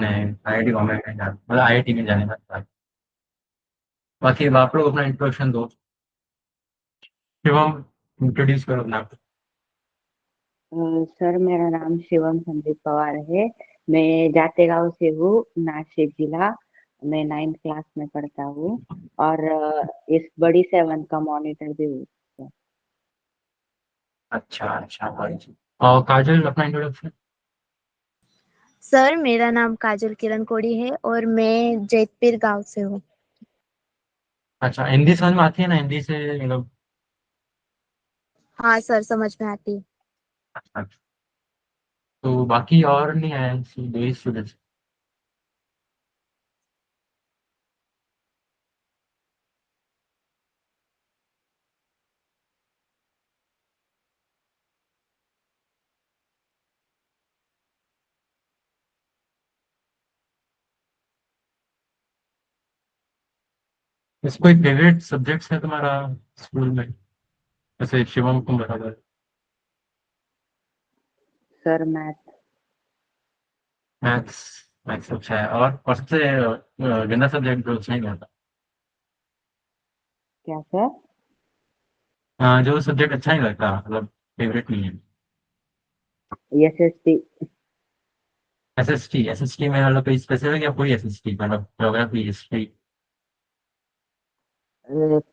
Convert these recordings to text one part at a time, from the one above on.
IIT Bombay में जाना मतलब आईआईटी में जाने का। बाकी अब आप लोग अपना इंट्रोडक्शन दो। शिवम, इंट्रोड्यूस करो अपना आप। सर मेरा नाम शिवम संदीप पवार है। मैं जातेगांव से हूँ, नासिक जिला। मैं 9th क्लास में पढ़ता हूँ और इस बड़ी 7 का मॉनिटर भी हूँ। अच्छा अच्छा भाई। और काजल अपना इंट्रोडक्शन। सर मेरा नाम काजल किरण कोड़ी है और मैं जैतपीर गांव से हूँ। अच्छा, हिंदी समझ में आती है ना? हिंदी से मतलब। हाँ सर, समझ में आती है। अच्छा, तो बाकी और नहीं आए दो ही स्टूडेंट्स? इस कोई फेवरेट सब्जेक्ट्स है तुम्हारा स्कूल में? जैसे शिवम तुम बता दो। Sir math. मैथ्स। मैथ्स अच्छा है। और सबसे गंदा सब्जेक्ट जो अच्छा नहीं लगता? क्या सर? जो सब्जेक्ट अच्छा नहीं लगता मतलब फेवरेट नहीं है? एसएसटी। एसएसटी। एसएसटी में मतलब कोई स्पेसिफिक या कोई एसएसटी मतलब ज्योग्राफी हिस्ट्री?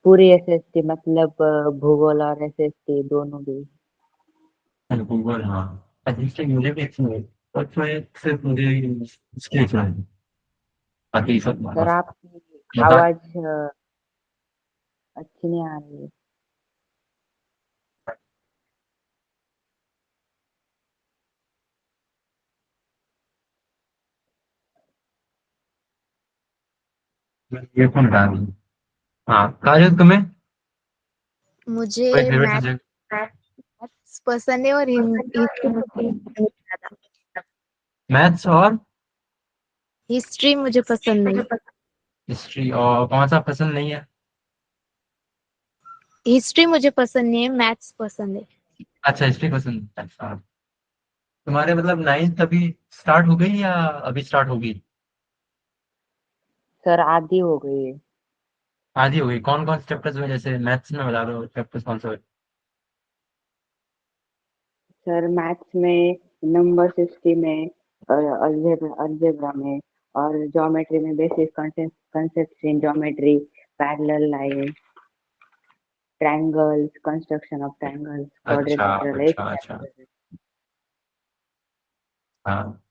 पूरी एसएसटी मतलब भूगोल और एसएसटी दोनों भी। गूगल, हाँ। हिस्ट्री मुझे भी अच्छी लगी। और मैं सिर्फ मुझे हिस्ट्री अच्छा है। बाकी सब सर बस। आपकी बता। आवाज अच्छी नहीं आ रही है। ये कौन हटा दी? हाँ, काजल तुम्हें मुझे कोई फेवरेट मैथ्स सब्जेक्ट? पसंद है और हिस्ट्री मुझे ज्यादा। मैथ्स और हिस्ट्री मुझे पसंद नहीं। हिस्ट्री। और कौन सा पसंद नहीं है? हिस्ट्री मुझे पसंद नहीं है, मैथ्स पसंद है। अच्छा, हिस्ट्री पसंद है। अच्छा। तुम्हारे मतलब 9th अभी स्टार्ट हो गई या अभी स्टार्ट होगी? सर आधी हो गई है। आधी हो गई। कौन कौन से चैप्टर्स में? जैसे मैथ्स में बता दो चैप्टर्स कौन से हुए? सर मैथ्स में नंबर सिस्टम में, अलजेब्रा में, और ज्योमेट्री में basic concept in geometry, parallel line, triangles, construction of triangles, अच्छा क्वाड्रिलेटरल, एक अच्छा अच्छा। चैप्टर है। हाँ,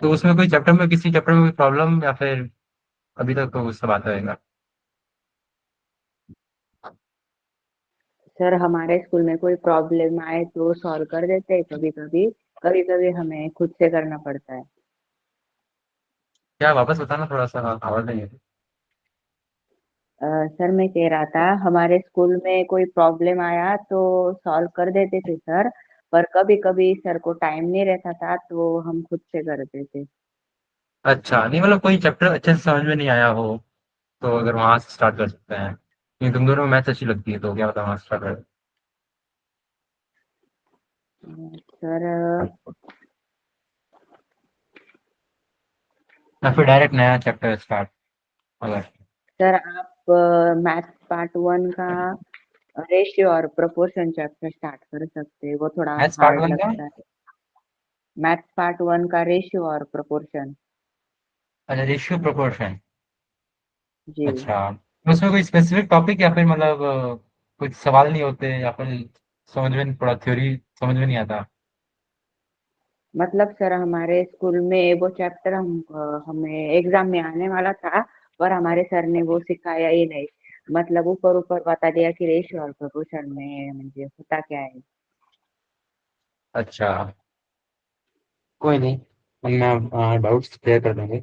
तो उसमें कोई चैप्टर में किसी चैप्टर में कोई प्रॉब्लम या फिर अभी तक तो सब आता रहेगा? सर हमारे स्कूल में कोई प्रॉब्लम आए तो सॉल्व कर देते हैं, कभी कभी। कभी कभी हमें खुद से करना पड़ता है। क्या वापस बताना थोड़ा सा, आवाज नहीं है। सर मैं कह रहा था हमारे स्कूल में कोई प्रॉब्लम आया तो सॉल्व कर देते थे सर। पर कभी कभी सर को टाइम नहीं रहता था तो हम खुद से करते थे। अच्छा, नहीं मतलब कोई चैप्टर अच्छे से समझ में नहीं आया हो तो अगर वहां से स्टार्ट कर सकते हैं, क्योंकि तुम दोनों में मैथ्स अच्छी लगती है तो क्या पता वहां से स्टार्ट कर। सर या फिर डायरेक्ट नया चैप्टर स्टार्ट अगर। सर आप मैथ्स पार्ट 1 का रेशियो और प्रोपोर्शन चैप्टर स्टार्ट कर सकते हैं, वो थोड़ा मैथ्स पार्ट हार्ड 1 का? लगता है। मैथ्स पार्ट 1 का रेशियो और प्रोपोर्शन। अच्छा, रेशियो प्रोपोर्शन। जी। अच्छा, तो उसमें कोई स्पेसिफिक टॉपिक या फिर मतलब कुछ सवाल नहीं होते या फिर समझ में थोड़ा थ्योरी समझ में नहीं आता? मतलब सर हमारे स्कूल में वो चैप्टर हमें एग्जाम में आने वाला था, पर हमारे सर ने वो सिखाया ही नहीं। मतलब ऊपर ऊपर बता दिया कि रेशियो और प्रोपोर्शन में मुझे होता क्या है। अच्छा, कोई नहीं, हम डाउट्स क्लियर कर देंगे।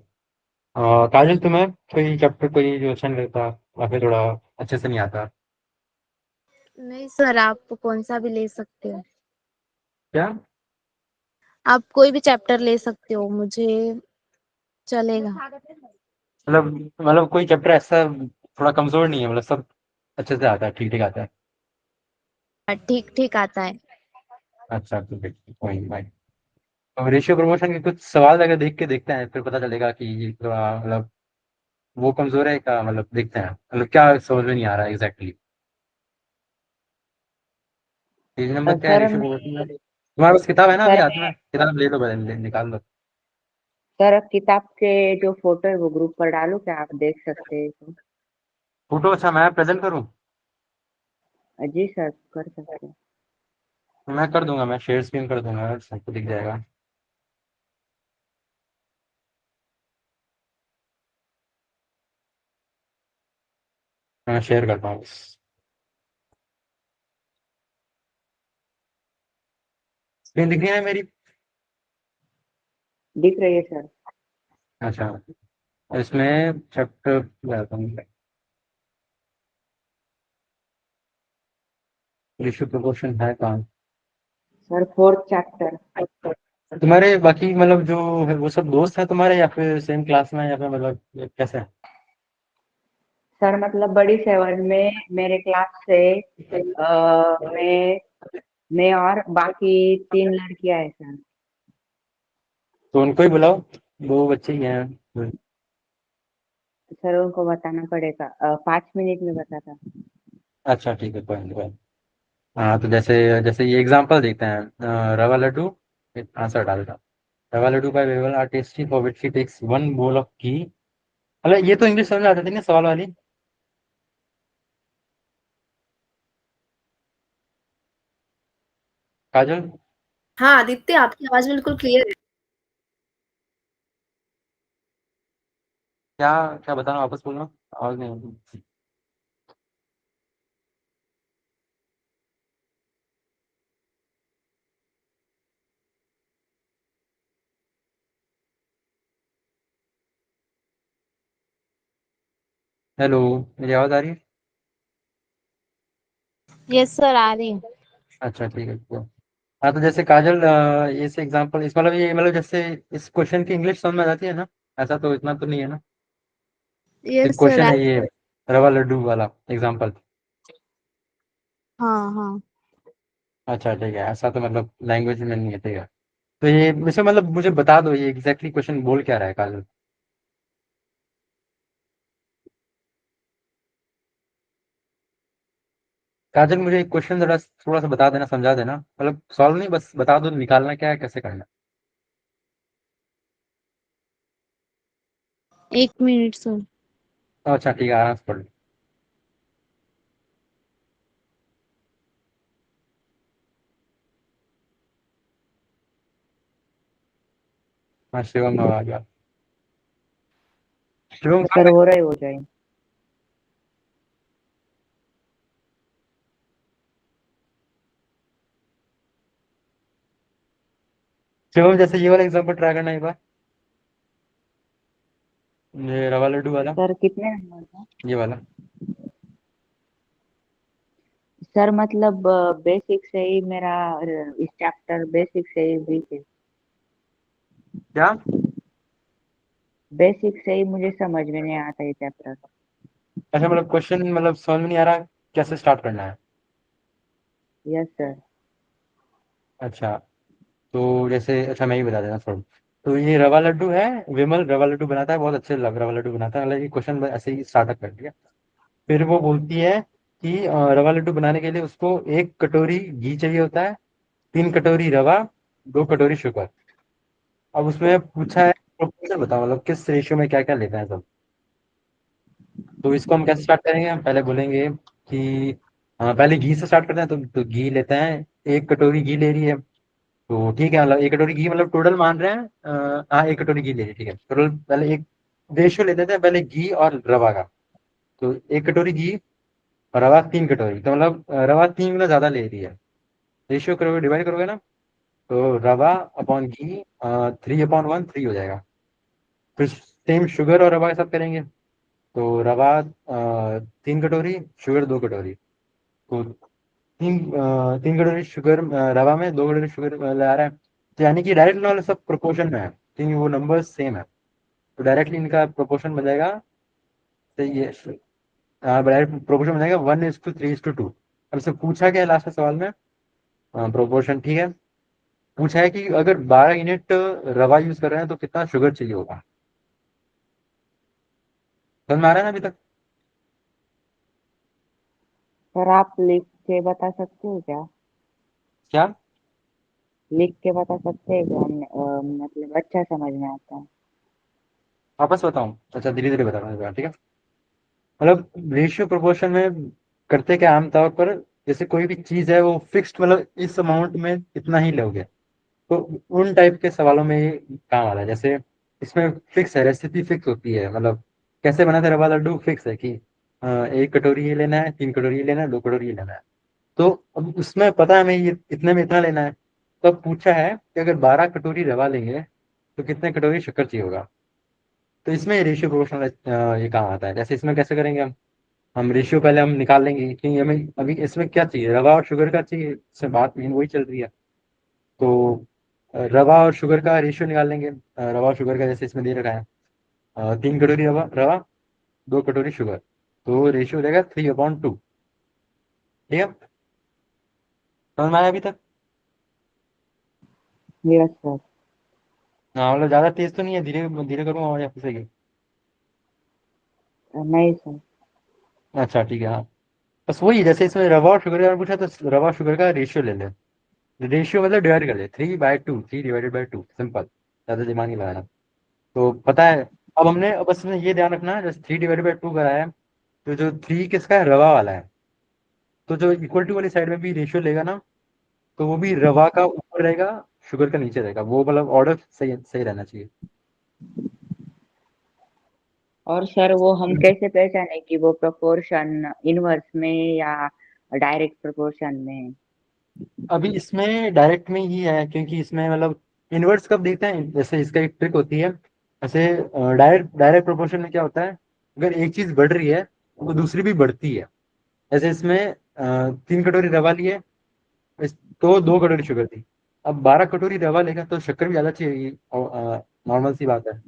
काजल, तुम्हें कोई चैप्टर कोई जो अच्छा नहीं लगता या फिर थोड़ा अच्छे से नहीं आता? नहीं सर, आप कौन सा भी ले सकते हो। क्या? आप कोई भी चैप्टर ले सकते हो, मुझे चलेगा। मतलब कोई चैप्टर ऐसा थोड़ा कमजोर नहीं है, मतलब सब अच्छे से आता है, ठीक ठीक आता है? ठीक ठीक आता है। अच्छा, ठीक है, कोई नहीं भाई। रेशियो प्रमोशन के कुछ सवाल अगर देख के देखते हैं फिर पता चलेगा कि ये थोड़ा मतलब वो कमजोर है क्या, मतलब देखते हैं मतलब क्या समझ में नहीं आ रहा है एग्जैक्टली। पेज नंबर क्या है सर रेशियो प्रमोशन मैं में? तुम्हारे पास किताब है ना अभी सर हाथ में, किताब ले लो, पहले निकाल लो। सर किताब के जो फोटो है वो ग्रुप पर डालूं क्या, आप देख सकते हैं तो? फोटो, अच्छा मैं प्रेजेंट करूँ? जी सर, कर सकते हैं। मैं कर दूंगा, मैं शेयर स्क्रीन कर दूंगा, सबको दिख जाएगा। मैं शेयर करता हूँ। स्क्रीन दिख रही है मेरी? दिख रही है सर। अच्छा, इसमें चैप्टर जाता हूँ, रेशियो प्रोपोर्शन है कहाँ? Sir fourth chapter. तुम्हारे बाकी मतलब जो है वो सब दोस्त हैं तुम्हारे, या फिर सेम क्लास में, या फिर मतलब ये कैसे है? सर मतलब बड़ी सेवन में मेरे क्लास से मैं और बाकी 3 लड़कियां हैं सर। तो उनको ही बुलाओ, दो बच्चे ही हैं। सर उनको बताना पड़ेगा, 5 मिनट में बताता। अच्छा ठीक है, कोई नहीं कोई नहीं। हाँ तो जैसे जैसे ये एग्जांपल देखते हैं, रवा लड्डू, आंसर डालता। Rava laddu by weaver are tasty for which he takes one bowl of ghee. मतलब ये तो इंग्लिश समझ आती थी ना सवाल वाली, काजल? हाँ आदित्य, आपकी आवाज बिल्कुल क्लियर है। क्या क्या बताना, वापस बोलना, आवाज नहीं आ रही। हेलो, मेरी आवाज आ रही है? यस सर, आ रही है। अच्छा ठीक है तो। हाँ तो जैसे काजल, ये से एग्जांपल इस मतलब ये मतलब जैसे इस क्वेश्चन की इंग्लिश समझ में आ जाती है ना? ऐसा तो इतना तो नहीं है ना? एक यस सर, क्वेश्चन है ये, रवा लड्डू वाला एग्जांपल। हाँ हाँ। अच्छा ठीक है, ऐसा तो मतलब लैंग्वेज में नहीं है, ठीक है। तो ये इसे मतलब मुझे बता दो ये एग्जैक्टली क्वेश्चन बोल क्या रहा है काजल? काजल मुझे एक क्वेश्चन थोड़ा थोड़ा सा बता देना, समझा देना, मतलब सॉल्व नहीं, बस बता दो निकालना क्या है, कैसे करना 1 मिनट सर। है। अच्छा ठीक है, आराम से पढ़ लो। हाँ शिवम आ गया। शिवम सर हो रहे हो जाए। शिवम जैसे ये वाला एग्जांपल ट्राई करना एक बार, ये रवा लड्डू वाला, सर कितने नंबर का? ये वाला। सर मतलब बेसिक से ही मेरा इस चैप्टर बेसिक से ही वीक है। क्या? बेसिक से ही मुझे समझ में नहीं आता ये चैप्टर। अच्छा मतलब क्वेश्चन मतलब समझ में नहीं आ रहा, कैसे स्टार्ट करना है? Yes sir. अच्छा, तो जैसे अच्छा मैं ही बता देना थोड़ा। तो ये रवा लड्डू है, विमल रवा लड्डू बनाता है, बहुत अच्छे रवा लड्डू बनाता है, मतलब ये क्वेश्चन ऐसे ही स्टार्टअप कर दिया। फिर वो बोलती है कि रवा लड्डू बनाने के लिए उसको 1 कटोरी घी चाहिए होता है, 3 कटोरी रवा, 2 कटोरी शुगर। अब उसमें पूछा है प्रोपोर्शन बताओ, मतलब किस रेशियो में क्या क्या लेता है सब। तो इसको हम कैसे स्टार्ट करेंगे, हम पहले बोलेंगे कि पहले घी से स्टार्ट करते हैं, तो घी लेते हैं, 1 कटोरी घी ले रही है। तो ठीक है, मतलब 1 कटोरी घी मतलब टोटल मान रहे हैं, हाँ 1 कटोरी घी ले रही है, ठीक है टोटल। पहले एक रेशियो ले लेते हैं, पहले घी और रवा का। तो 1 कटोरी घी और रवा 3 कटोरी, तो मतलब रवा 3 गुना ज्यादा ले रही है। रेशियो करोगे, डिवाइड करोगे ना, तो रवा अपॉन घी 3/1 3 हो जाएगा। फिर सेम शुगर और रवा के साथ करेंगे, तो रवा 3 कटोरी, शुगर 2 कटोरी। तो 3 कटोरी शुगर रवा में, 2 कटोरी शुगर ला रहा है, तो यानी कि डायरेक्ट नॉलेज सब प्रोपोर्शन में है, क्योंकि वो नंबर सेम है। तो डायरेक्टली इनका प्रोपोर्शन बन जाएगा, तो ये डायरेक्ट प्रोपोर्शन बन जाएगा 1:3:2। अब इससे पूछा क्या है लास्ट के सवाल में? प्रोपोर्शन, ठीक है। पूछा है कि अगर 12 यूनिट रवा यूज कर रहे हैं तो कितना शुगर चाहिए होगा। समझ में आ रहा है ना अभी तक? सर आप लिख के बता सकते हो क्या? क्या? लिख के बता सकते हैं क्या? मतलब अच्छा समझ में आता है। वापस बताऊं? अच्छा, धीरे धीरे बता रहा हूँ, ठीक है। मतलब रेशियो प्रोपोर्शन में करते क्या आमतौर पर, जैसे कोई भी चीज है वो फिक्स्ड, मतलब इस अमाउंट में इतना ही लोगे, तो उन टाइप के सवालों में ये काम आ रहा है। जैसे इसमें फिक्स है, रेसिपी फिक्स होती है, मतलब कैसे बना था रवा लड्डू फिक्स है कि 1 कटोरी ये लेना है, 3 कटोरी ये लेना है, 2 कटोरी ये लेना है। तो अब उसमें पता है हमें ये इतने में इतना लेना है। तो अब पूछा है कि अगर 12 कटोरी रवा लेंगे तो कितने कटोरी शक्कर चाहिए होगा। तो इसमें रेशियो प्रोपोर्शनल ये काम आता है। जैसे इसमें कैसे करेंगे हम रेशियो पहले हम निकाल लेंगे कि हमें अभी इसमें क्या चाहिए, रवा और शुगर का चाहिए, इसमें बात मेन वही चल रही है। तो रवा और शुगर का रेशियो निकाल लेंगे। रवा और शुगर का जैसे इसमें दे रखा है 3 कटोरी रवा रवा, 2 कटोरी शुगर, तो रेशियो हो जाएगा 3/2। ठीक है, समझ में आया अभी तक? Yes sir. हाँ, मतलब ज्यादा तेज तो नहीं है, धीरे धीरे करूँगा या फिर सही? नहीं सर। अच्छा ठीक है, हाँ। बस वही, जैसे इसमें रवा और शुगर का पूछा तो रवा और शुगर का रेशियो ले ले। रेशियो मतलब डिवाइड कर ले, 3/2, 3/2, सिंपल, ज्यादा दिमाग नहीं लगाना। तो पता है। अब हमने बस इसमें ये ध्यान रखना है, जैसे 3/2 करा है, तो जो 3 किसका है, रवा वाला है। तो जो इक्वल टू वाली साइड में भी रेशियो लेगा ना, तो वो भी रवा का ऊपर रहेगा, शुगर का नीचे रहेगा, वो मतलब ऑर्डर सही सही रहना चाहिए। और सर वो हम कैसे पहचाने कि वो प्रोपोर्शन इनवर्स में या डायरेक्ट प्रोपोर्शन में है? अभी इसमें डायरेक्ट में ही है, क्योंकि इसमें मतलब इनवर्स कब देखते हैं, जैसे इसका एक ट्रिक होती है। ऐसे डायरेक्ट डायरेक्ट प्रोपोर्शन में क्या होता है, अगर एक चीज बढ़ रही है तो दूसरी भी बढ़ती है। ऐसे इसमें 3 कटोरी रवा लिए, तो 2 कटोरी शुगर थी। अब 12 कटोरी रवा लेगा तो शक्कर भी ज्यादा चाहिए, नॉर्मल सी बात है।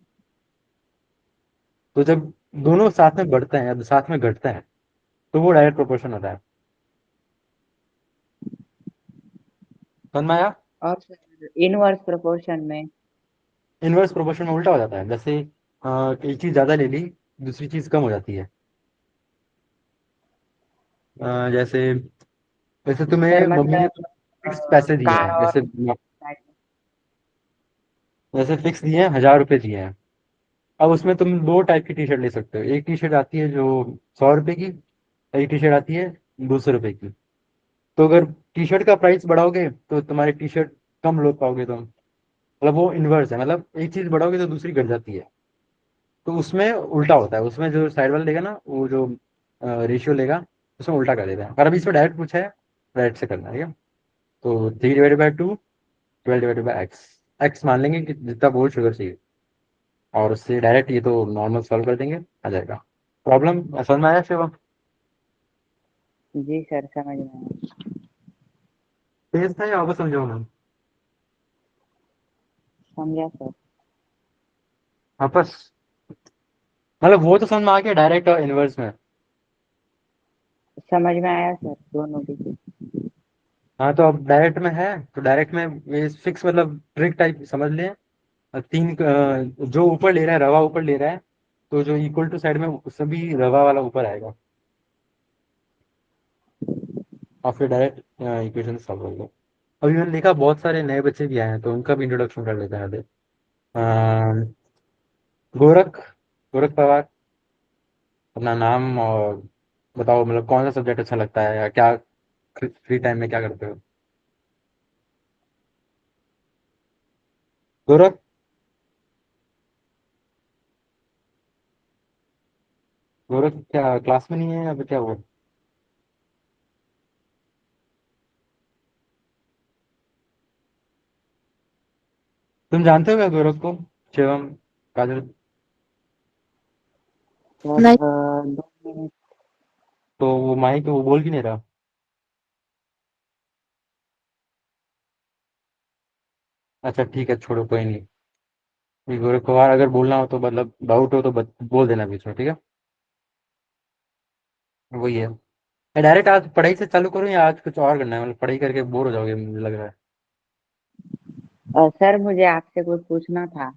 तो जब दोनों साथ में बढ़ते हैं या साथ में घटते हैं तो वो डायरेक्ट प्रोपोर्शन होता है। समझ में आया? और सर इनवर्स प्रोपोर्शन में? इनवर्स प्रोपोर्शन में उल्टा हो जाता है, जैसे एक चीज ज्यादा ले ली, दूसरी चीज कम हो जाती है। जैसे जैसे सर तुम्हें मम्मी ने मतलब फिक्स पैसे दिए कार हैं, और जैसे जैसे फिक्स दिए हैं, 1,000 रुपये दिए हैं। अब उसमें तुम दो टाइप की टी शर्ट ले सकते हो। एक टी शर्ट आती है जो 100 रुपए की, एक टी शर्ट आती है 200 रुपए की। तो अगर टी शर्ट का प्राइस बढ़ाओगे तो तुम्हारी टी शर्ट कम लो पाओगे तुम। मतलब वो इन्वर्स है, मतलब एक चीज बढ़ाओगे तो दूसरी घट जाती है। तो उसमें उल्टा होता है, उसमें जो साइड वाला लेगा ना, वो जो रेशियो लेगा उसमें उल्टा कर देता है। पर अभी इसमें डायरेक्ट पूछा है, डायरेक्ट से करना है, ठीक है। तो 3/2, 12/x, एक्स मान लेंगे कि जितना बोल शुगर चाहिए, और उससे डायरेक्ट ये तो नॉर्मल सॉल्व कर देंगे, आ जाएगा। प्रॉब्लम समझ में आया शिवम? जी सर समझ में आया। तेज था या वापस समझाऊं मैं? समझा सर। वापस, मतलब वो तो समझ में आ गया डायरेक्ट और इनवर्स में। समझ में आया सर दोनों भी। हाँ, तो अब डायरेक्ट में है, तो डायरेक्ट में ये फिक्स मतलब ट्रिक टाइप समझ लें। जो ऊपर ले रहा है, रवा ऊपर ले रहा है, तो जो इक्वल टू साइड में उसमें भी रवा वाला ऊपर आएगा, और फिर डायरेक्ट इक्वेशन सॉल्व होगा। अभी मैंने देखा बहुत सारे नए बच्चे भी आए हैं, तो उनका भी इंट्रोडक्शन कर लेते हैं अभी। अम, गोरख गोरख पवार, अपना नाम और बताओ, मतलब कौन सा सब्जेक्ट अच्छा लगता है, या क्या फ्री टाइम में क्या करते हो? गोरख, गोरख क्या क्लास में नहीं है या फिर क्या हुआ? तुम जानते हो क्या गोरख को, शिवम, काजल? सर नहीं। 2 मिनट। तो वो माइक वो बोल क्यों नहीं रहा? अच्छा ठीक है, छोड़ो, कोई नहीं। ये गोरख पवार, अगर बोलना हो तो मतलब डाउट हो तो बोल देना बीच में, ठीक है। वही है। डायरेक्ट आज पढ़ाई से चालू करूँ या आज कुछ और करना है, मतलब पढ़ाई करके बोर हो जाओगे मुझे लग रहा है। सर मुझे आपसे कुछ पूछना था।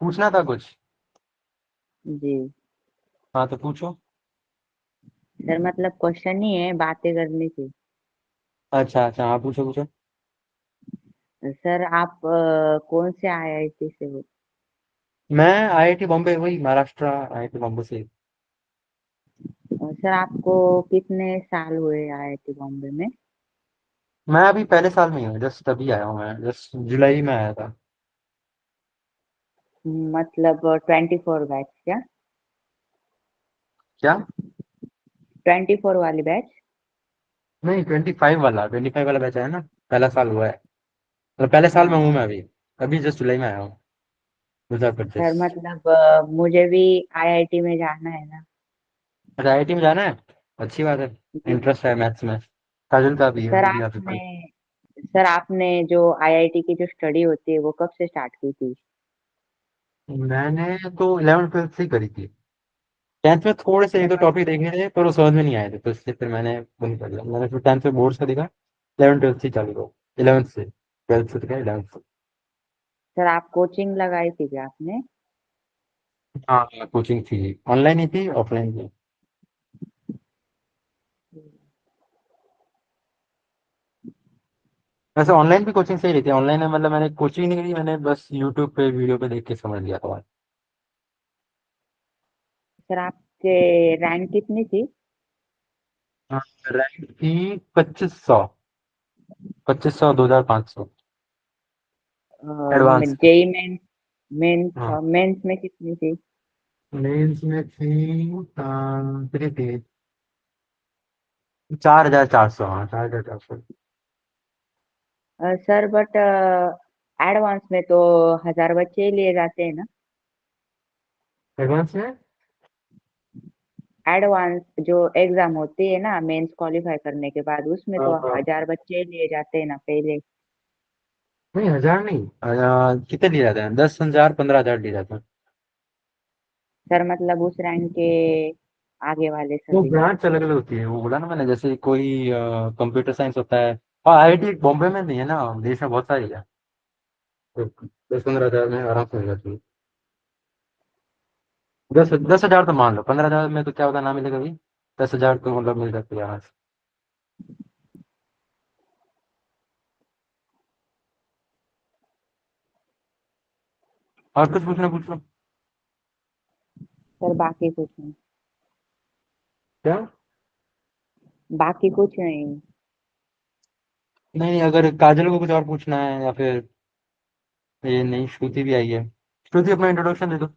पूछना था कुछ? जी। हाँ तो पूछो। सर मतलब क्वेश्चन ही है, बातें करनी थी। अच्छा अच्छा, हाँ पूछो पूछो। सर आप कौन से आईआईटी से हो? मैं आईआईटी बॉम्बे, वही महाराष्ट्र आईआईटी बॉम्बे से। सर आपको कितने साल हुए आईआईटी बॉम्बे में? मैं अभी पहले साल में ही हूँ, जस्ट अभी आया हूँ, मैं जस्ट जुलाई में आया था। मतलब 24 बैच क्या? क्या? 24 वाली बैच? नहीं, 25 वाला बैच है ना। पहला साल हुआ है, मतलब पहले साल में हूँ हाँ। मैं अभी। अभी जस्ट जुलाई में आया हूँ, 2025। सर मतलब मुझे भी आईआईटी में जाना है ना। अच्छा, आईआईटी में जाना है। अच्छी बात है। जी। इंटरेस्ट है मैथ्स में। काजल का भी है, सर मेरी काफी आपने सर आपने जो आईआईटी की जो स्टडी होती है वो कब से स्टार्ट की थी? मैंने तो 11th 12th से ही करी थी। 10th में थोड़े से एक सर दो मत टॉपिक देखे थे, पर वो समझ में नहीं आए थे, तो इसलिए फिर मैंने वो नहीं कर लिया। मैंने फिर 10th में बोर्ड्स का देखा। 11th 12th से ही चालू हो, 11th से, 12th से तो क्या, 11th से। सर आप कोचिंग लगाई थी क्या आपने? हाँ, कोचिंग थी, ऑनलाइन ही थी, ऑफलाइन थी। वैसे ऑनलाइन भी कोचिंग सही रहती है। ऑनलाइन में मतलब मैंने कोचिंग नहीं करी, मैंने बस यूट्यूब पे वीडियो पे देख के समझ लिया था। सर आपके रैंक कितनी थी? हाँ, रैंक थी 2500। 2500, 2500। एडवांस। जेई मेन मेन हाँ, मेंस में कितनी थी? मेंस में थी कितनी थी? 4400, हाँ 4400। सर बट एडवांस में तो 1000 बच्चे ही लिए जाते हैं ना। एडवांस में एडवांस जो एग्जाम होती है ना मेंस क्वालिफाई करने के बाद, उसमें तो 1000 बच्चे ही लिए जाते हैं ना पहले। नहीं, 1000 नहीं, कितने लिए जाते हैं? 10,000, 15,000 लिए जाते हैं। सर मतलब उस रैंक के आगे वाले वो सभी। ब्रांच अलग अलग होती है, वो बोला ना मैंने, जैसे कोई कंप्यूटर साइंस होता है। और आईआईटी बॉम्बे में नहीं है ना, देश में बहुत सारी है। तो 10-15 हजार में आराम से हो जाती है। 10,000 तो मान लो, 15,000 में तो क्या होता, ना मिले कभी। 10,000 तो मतलब मिल जाती है आराम से। और कुछ पूछना, पूछ लो। सर बाकी कुछ नहीं। क्या? बाकी कुछ नहीं। नहीं, अगर काजल को कुछ और पूछना है या फिर, ये नहीं, श्रुति भी आई है। श्रुति, अपना इंट्रोडक्शन दे दो।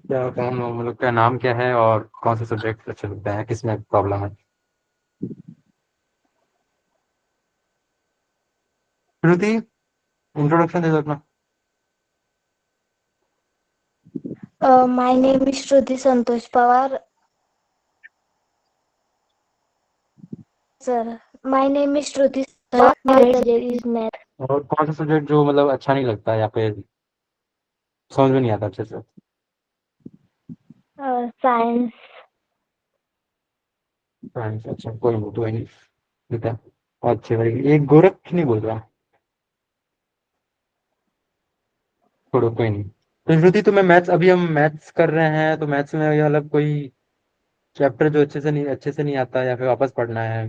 क्या कौन हो, मतलब क्या नाम क्या है, और कौन से सब्जेक्ट अच्छे लगते हैं, किसमें प्रॉब्लम है? श्रुति, इंट्रोडक्शन दे दो अपना। My name is Shruti Santosh Pawar. Sir, my name is Shruti Santosh. My subject is math. और कौन सा सब्जेक्ट जो मतलब अच्छा नहीं लगता, या फिर समझ में नहीं आता अच्छे से? Science. साइंस, अच्छा कोई नहीं, कोई नहीं। ठीक है। अच्छे भाई, एक गोरख नहीं बोल रहा। छोड़ो, कोई नहीं। तो श्रुति, तुम्हें मैथ्स, अभी हम मैथ्स कर रहे हैं, तो मैथ्स में ये मतलब कोई चैप्टर जो अच्छे से नहीं आता, या फिर वापस पढ़ना है?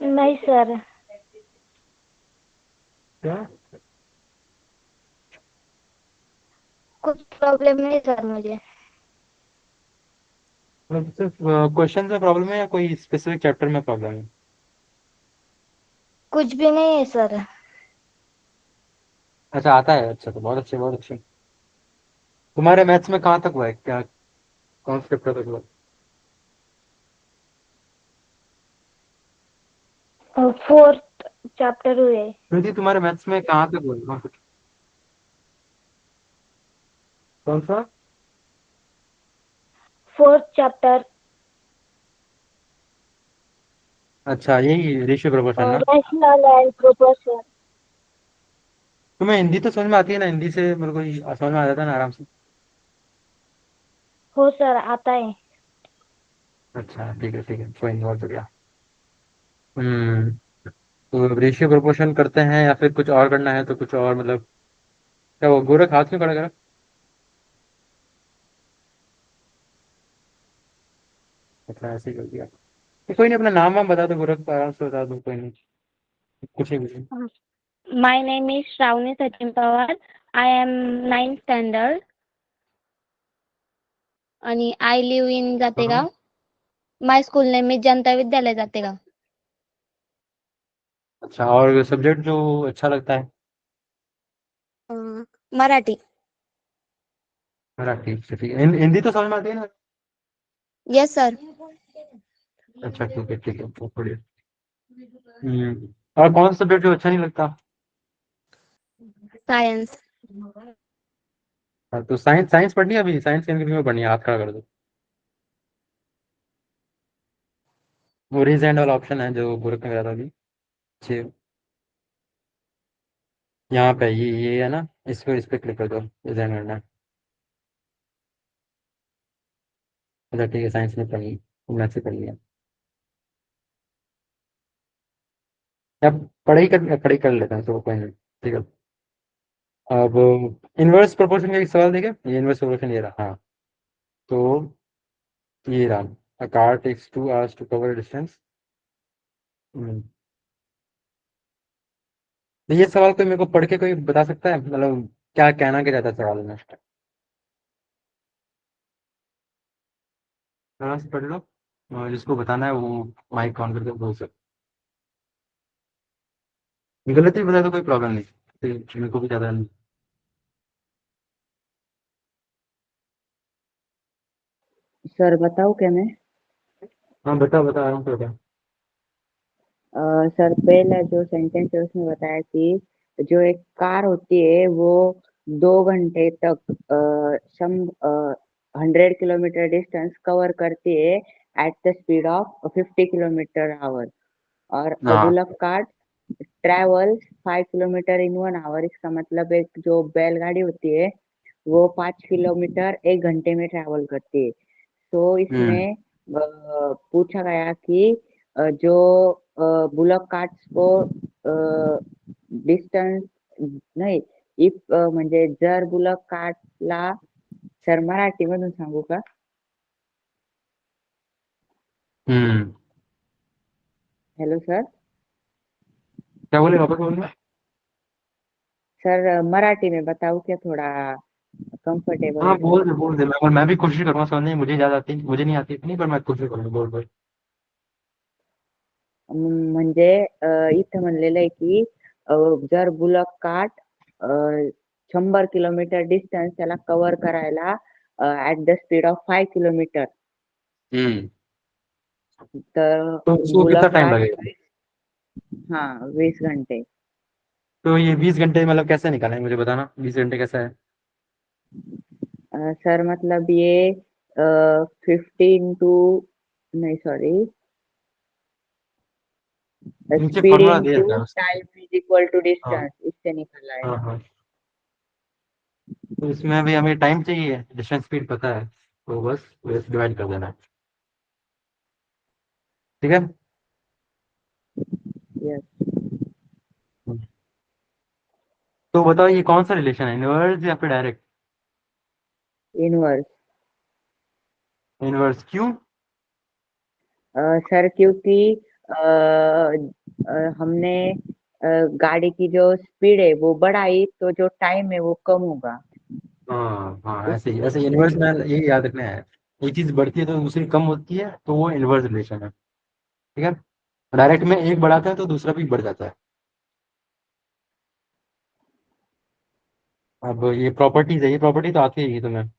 नहीं सर, क्या? कुछ प्रॉब्लम नहीं सर मुझे। मतलब सिर्फ क्वेश्चन में प्रॉब्लम है, या कोई स्पेसिफिक चैप्टर में प्रॉब्लम है? कुछ भी नहीं है सर। अच्छा, आता है, अच्छा, तो बहुत अच्छे, बहुत अच्छे। तुम्हारे मैथ्स में कहाँ तक हुआ है, क्या कौन से चैप्टर तक हुआ है? 4th चैप्टर हुए। श्रुति, तुम्हारे मैथ्स में कहाँ तक हुआ है, कौन सा? 4th chapter. अच्छा, यही रेशियो प्रोपोर्शन ना? Rational and proportion. तुम्हें हिंदी तो समझ में आती है ना? हिंदी से मेरे को समझ में आ जाता है ना आराम से। हो सर, आता है। अच्छा, ठीक है ठीक है, कोई नहीं, बहुत बढ़िया। हम्म। तो रेशियो प्रोपोर्शन करते हैं या फिर कुछ और करना है तो कुछ और, मतलब क्या वो गोरख हाथ क्यों खड़ा करा? अच्छा ऐसे ही कर दिया। तो कोई नहीं, अपना नाम वाम बता दो गोरख, तो आराम से बता दो, कोई नहीं, कुछ नहीं कुछ नहीं। My name is Shravani Sachin Pawar. I am ninth standard आणि I live in हाँ, Jategaon. My school name is जनता विद्यालय जातेगाव. अच्छा, और सब्जेक्ट जो अच्छा लगता है? मराठी. मराठी, अच्छा ठीक है। हिंदी तो समझ में आती है ना? Yes sir. अच्छा ठीक है ठीक है, बहुत बढ़िया। और कौन सा सब्जेक्ट जो अच्छा नहीं लगता? Science. हाँ, तो साइंस साइंस पढ़नी है अभी? साइंस किस में पढ़नी है? हाथ खड़ा कर दो। वो रेज हैंड वाला ऑप्शन है जो गोरख ने करा था अभी। छः, यहाँ पे ये है ना, इस पे क्लिक कर दो, रेज हैंड करना है। अच्छा ठीक है, साइंस में पढ़नी, मैथ्स से पढ़नी है। अब पढ़ाई कर लेते हैं तो कोई नहीं, ठीक है। अब इनवर्स प्रोपोर्शन का एक सवाल देखे, ये इनवर्स प्रोपोर्शन ये रहा, हाँ। तो ये रहा, a car takes 2 hours to cover a distance। तो ये सवाल कोई मेरे को पढ़ के कोई बता सकता है, मतलब क्या कहना क्या चाहता है सवाल में? आराम से पढ़ लो, और जिसको बताना है वो माइक ऑन करके बोल सकते। गलत ही बताया तो कोई प्रॉब्लम नहीं, तो मेरे को भी ज्यादा नहीं। सर बताओ क्या मैं? हाँ बता बता, आराम से बता। सर पहला जो सेंटेंस है उसमें बताया कि जो एक कार होती है वो 2 घंटे तक 100 किलोमीटर डिस्टेंस कवर करती है at the speed of 50 kilometre hour, और हाँ। Bullock cart travel 5 kilometre in 1 hour. इसका मतलब एक जो बैलगाड़ी होती है वो 5 किलोमीटर 1 घंटे में ट्रेवल करती है। तो हम्म। इसमें पूछा गया कि जो बुलक कार्ट्स को डिस्टन्स नाही, इफ म्हणजे जर बुलक कार्टला, सर मराठीमधून सांगू का? हम्म। Hello sir. क्या बोले, वापस बोलना? सर मराठी में बताओ क्या, थोड़ा कंफर्टेबल हाँ हो बोल जाए. दे बोल दे, मैं भी कोशिश करूंगा समझने की, मुझे ज्यादा आती, मुझे नहीं आती इतनी, पर मैं कोशिश करूंगा, बोल बोल। म्हणजे इथं म्हणलेलं आहे की अ, जर बुलक कार्ट 100 किलोमीटर डिस्टन्स त्याला कव्हर करायला at the speed of 5 kilometre, हम्म। तर तो उसको कितना बुलक टाइम कार्ट लगेगा? 20 घंटे. तो ये 20 घंटे मतलब कैसे निकालें, मुझे बताना, 20 घंटे कैसा है? सर मतलब ये 15 टू, नहीं सॉरी, नीचे स्पीड फॉर्मूला इन दे टू देता है उसका। टाइम इज इक्वल टू हाँ डिस्टेंस, इससे निकला है. हाँ हाँ। तो इसमें भी हमें टाइम चाहिए, डिस्टेंस स्पीड पता है, तो बस बस डिवाइड कर देना है, ठीक है। यस. तो बताओ ये कौन सा रिलेशन है, इनवर्स या फिर डायरेक्ट? इनवर्स. इनवर्स क्यों? सर क्योंकि हमने गाड़ी की जो स्पीड है वो बढ़ाई तो जो टाइम है वो कम होगा. हाँ हाँ, ऐसे ही, इसलिए. ऐसे इनवर्स में यही याद रखना है। एक चीज बढ़ती है तो दूसरी कम होती है, तो वो इनवर्स रिलेशन है, ठीक है। डायरेक्ट में एक बढ़ाता है तो दूसरा भी बढ़ जाता है। अब ये प्रॉपर्टीज है, ये प्रॉपर्टी तो आती है तुम्हें।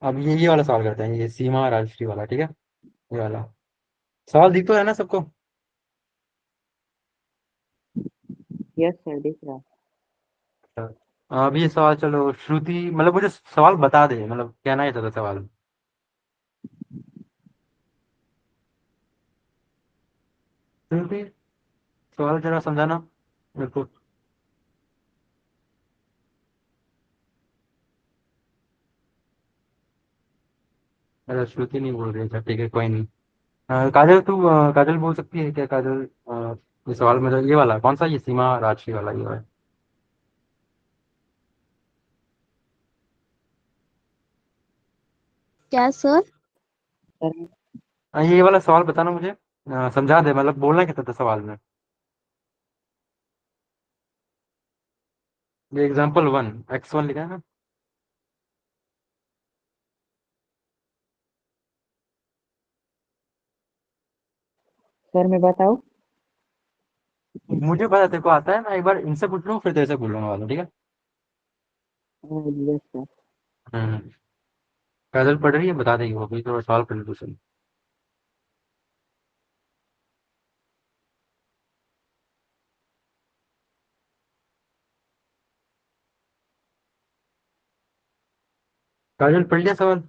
अब ये वाला सवाल करते हैं, ये सीमा राजश्री वाला, ठीक है। ये वाला सवाल दिख तो है ना सबको? यस सर, दिख रहा. अब ये सवाल चलो, श्रुति मतलब मुझे सवाल बता दे, मतलब कहना ही था सवाल। श्रुति, सवाल जरा समझाना मेरे को। अरे श्रुति नहीं बोल रही, अच्छा ठीक है, कोई नहीं। काजल तू काजल बोल सकती है क्या काजल? ये सवाल मेरा ये वाला कौन सा, ये सीमा राशि वाला ये वाला। क्या सर? सर ये वाला सवाल बताना मुझे, समझा दे, मतलब बोलना क्या था सवाल में। ये एग्जाम्पल 1 x1 लिखा है ना। सर मैं बताऊँ? मुझे पता तेरे को आता है, मैं एक बार इनसे पूछ लूँ फिर तेरे से पूछने वाला, ठीक है। Yes sir. हम्म। काजल पढ़ रही है, बता देगी वो भी, थोड़ा सवाल पढ़ लो तुझसे। काजल पढ़ लिया सवाल?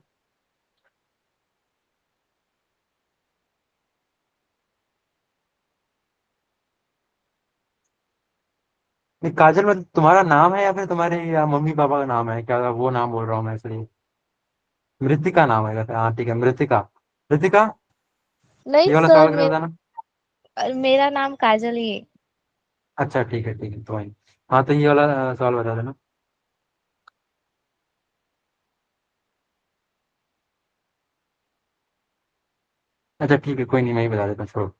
नहीं, काजल मतलब तुम्हारा नाम है या फिर तुम्हारे या मम्मी पापा का नाम है क्या, वो नाम बोल रहा हूँ मैं इसलिए। मृतिका नाम है वैसे, हाँ ठीक है, मृतिका। मृतिका, नहीं ये वाला सवाल सर, कैसे बताना। मेरा नाम काजल ही है। अच्छा ठीक है तो वही। हाँ तो ये वाला सवाल बता देना। अच्छा ठीक है, कोई नहीं, मैं ही बता देता हूँ, छोड़ो।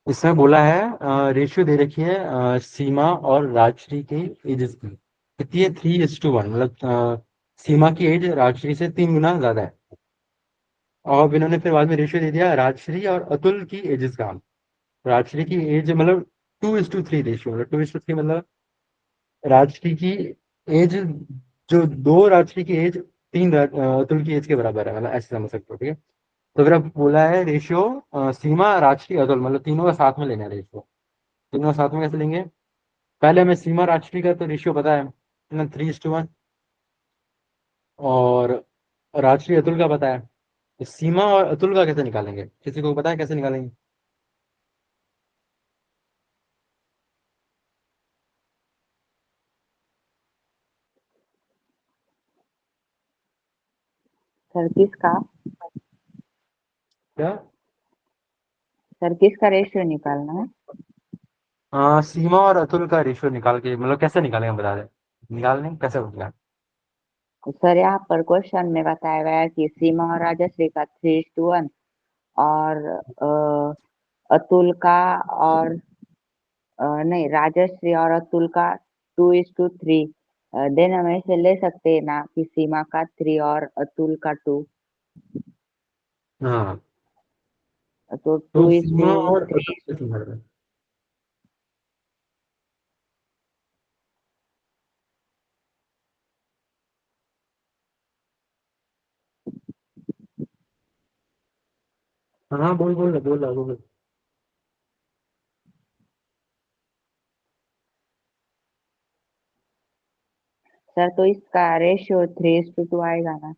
इसमें बोला है रेशियो दे रखी है सीमा और राजश्री के एजेस की, कितनी है, 3:1, मतलब सीमा की एज राजश्री से 3 गुना ज्यादा है। और अब इन्होंने फिर बाद में रेशियो दे दिया राजश्री और अतुल की एजेस का। राजश्री की एज मतलब 2:3 रेशियो, मतलब 2:3 मतलब राजश्री की एज, जो दो राजश्री की एज अतुल की एज के बराबर है, मतलब ऐसे समझ सकते हो, ठीक है। तो फिर अब बोला है रेशियो सीमा राजश्री अतुल, मतलब तीनों का साथ में लेना है रेशियो। तीनों का साथ में कैसे लेंगे? पहले हमें सीमा राजश्री का तो रेशियो पता है, 3:1। और राजश्री अतुल का पता है, तो सीमा और अतुल का कैसे निकालेंगे, किसी को पता है कैसे निकालेंगे? सर किसका? क्या? सर किसका रेशियो निकालना है? सीमा और अतुल का रेशियो निकाल के, मतलब कैसे निकालेंगे बता दे, निकालने कैसे होगा। तो सर यहाँ पर क्वेश्चन में बताया गया है कि सीमा और राजश्री का 3:1 और अतुल का और नहीं, राजश्री और अतुल का 2:3। देन हम ऐसे ले सकते हैं ना कि सीमा का 3 और अतुल का 2। हाँ तो तो टू इज टू सीमा और अतुल थ्री कैसे निकालेंगे? हाँ बोल बोल बोल बोल बोल। सर तो इसका रेशियो 3:2 आएगा ना?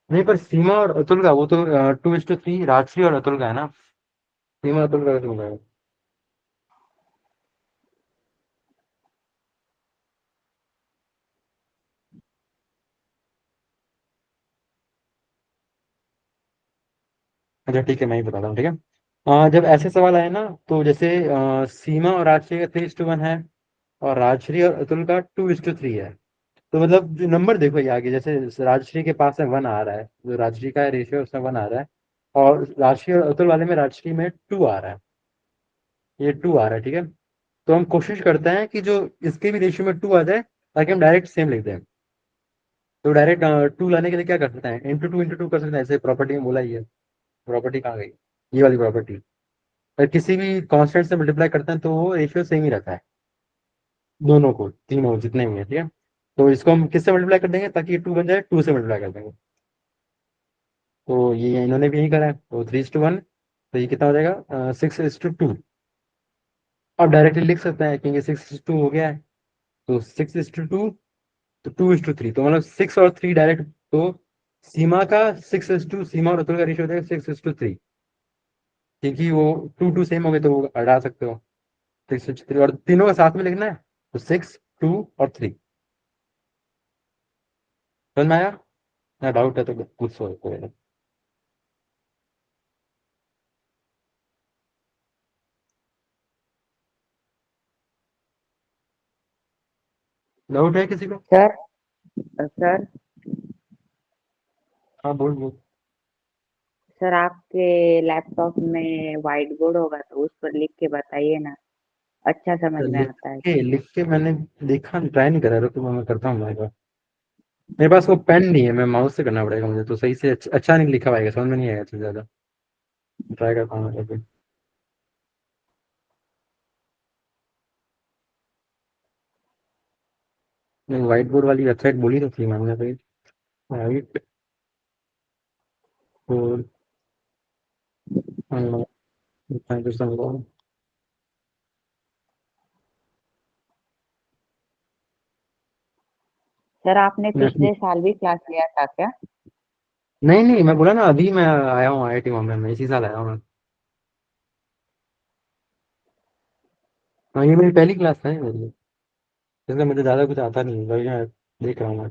नहीं पर सीमा और अतुल का वो तो 2:3 राजश्री और अतुल का है ना, सीमा अतुल का कैसे निकालेंगे? अच्छा ठीक है, मैं ही बताता हूँ, ठीक है। जब ऐसे सवाल आए ना, तो जैसे सीमा और राजश्री का 3:1 है, और राजश्री और अतुल का 2:3 है, तो मतलब जो नंबर देखो ये आगे, जैसे राजश्री के पास में 1 आ रहा है, जो राजश्री का रेशियो उसमें 1 आ रहा है, और राजश्री और अतुल वाले में राजश्री में 2 आ रहा है, ये 2 आ रहा है, ठीक है। तो हम कोशिश करते हैं कि जो इसके भी रेशियो में 2 आ जाए, ताकि हम डायरेक्ट सेम लिख दें। तो डायरेक्ट 2 लाने के लिए क्या कर सकते हैं, इंटू टू कर सकते हैं, ऐसे प्रॉपर्टी में बोला ही है। प्रॉपर्टी कहाँ गई, ये वाली प्रॉपर्टी। अगर किसी भी कांस्टेंट से मल्टीप्लाई करते हैं तो वो रेशियो सेम ही रहता है, दोनों को, तीनों जितने भी है, ठीक है। तो इसको हम किससे मल्टीप्लाई कर देंगे ताकि ये 2 बन जाए, 2 से मल्टीप्लाई कर देंगे। तो ये इन्होंने भी यही करा है, तो 3:1, तो ये कितना हो जाएगा, 6:2। अब डायरेक्टली लिख सकते हैं क्योंकि 6:2 हो गया है, तो 6:2, तो 2:3, तो मतलब 6 और 3 डायरेक्ट। तो सीमा का 6:2, सीमा और अतुल का रेशियो हो जाएगा 6:3, क्योंकि वो 2 सेम हो गए तो वो हटा सकते हो। 6:3, और तीनों का साथ में लिखना है, तो 6, 2 और 3। समझ में आया? ना डाउट है तो पूछ सो कोई नहीं। डाउट है किसी को? सर सर हाँ बोल बोल। सर आपके लैपटॉप में व्हाइट बोर्ड होगा तो उस पर लिख के बताइए ना, अच्छा समझ में आता है। लिख के मैंने देखा, ट्राई नहीं करा, रुको मैं करता हूँ एक बार। मेरे पास वो पेन नहीं है, मैं माउस से करना पड़ेगा मुझे, तो सही से अच्छा नहीं लिखा पाएगा, समझ में नहीं आएगा ज़्यादा। ट्राई करता हूँ मैं अभी। नहीं, व्हाइट बोर्ड वाली वेबसाइट बोली तो थी मैंने भाई। व्हाइट बोर्ड सर आपने पिछले साल भी क्लास लिया था क्या? नहीं नहीं, मैं बोला ना अभी मैं आया हूँ IIT बॉम्बे में, इसी साल आया हूँ मैं। हाँ, ये मेरी पहली क्लास है मेरी, इसलिए मुझे ज़्यादा कुछ आता नहीं है, वही मैं देख रहा हूँ मैं।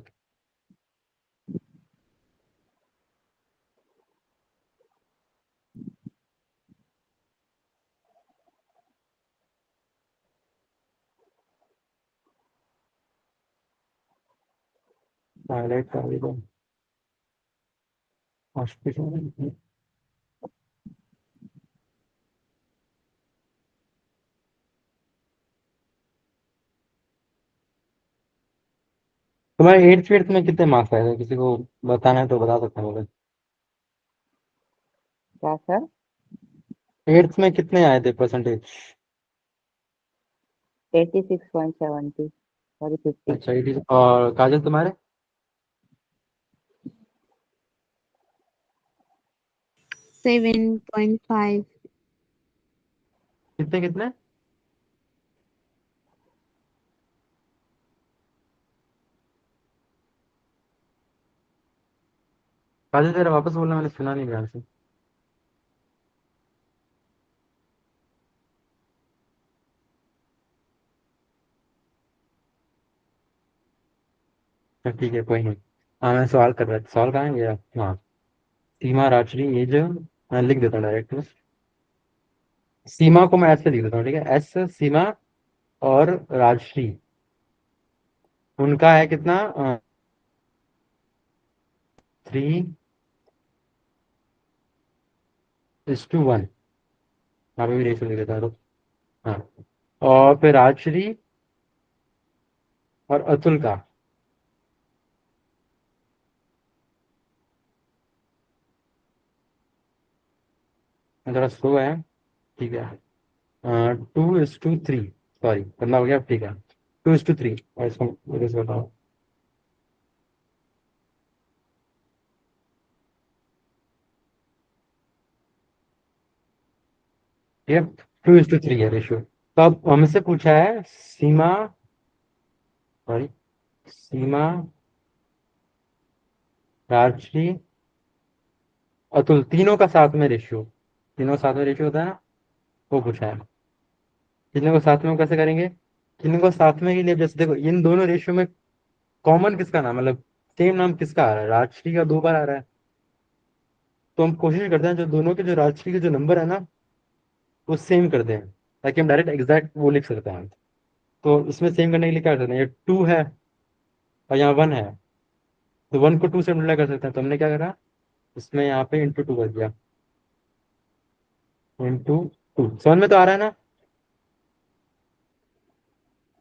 हाईलाइट का भी तो हॉस्पिटल। तुम्हारे 8th में कितने मार्क्स आए थे, किसी को बताना है तो बता सकते हैं मुझे। क्या सर? 8th में कितने आए थे परसेंटेज? 86.70, सॉरी 50। अच्छा 80। और काजल तुम्हारे? 7.5। कितने कितने? काजल तेरा वापस बोलना, मैंने सुना नहीं ध्यान से। अच्छा, ठीक है कोई नहीं। हाँ मैं सवाल कर रहा था, सवाल कहाँ है गया? हाँ। सीमा राजश्री, ये जो मैं लिख देता हूँ डायरेक्ट में। सीमा को मैं ऐसे लिख देता हूँ, ठीक है, एस सीमा और राजश्री, उनका है कितना? 3:1। यहाँ पे भी रेशो लिख देता हूँ तो। हाँ। और फिर राजश्री और अतुल का, थोड़ा स्लो है, ठीक है। 2:3, सॉरी करना हो गया, ठीक है। 2:3, और इसको मेरे से बताओ। ठीक है, 2:3 है रेशियो। तो अब हमसे पूछा है सीमा, सॉरी, सीमा राजश्री अतुल, तीनों का साथ में रेशियो, तीनों साथ में रेशियो होता है ना, वो पूछा है। तीनों को साथ में कैसे करेंगे? तीनों को साथ में के लिए जैसे देखो, इन दोनों रेशियो में कॉमन किसका नाम, मतलब सेम नाम किसका आ रहा है? राजश्री का 2 बार आ रहा है, तो हम कोशिश करते हैं जो दोनों के, जो राजश्री के जो नंबर है ना, वो सेम कर दें, ताकि हम डायरेक्ट एग्जैक्ट वो लिख सकते हैं। तो इसमें सेम करने के लिए क्या करते हैं, ये 2 है और यहाँ 1 है, तो 1 को 2 से मल्टीप्लाई कर सकते हैं, तो हमने क्या करा, इसमें यहाँ पे ×2 कर दिया, ×2। समझ में तो आ रहा है ना?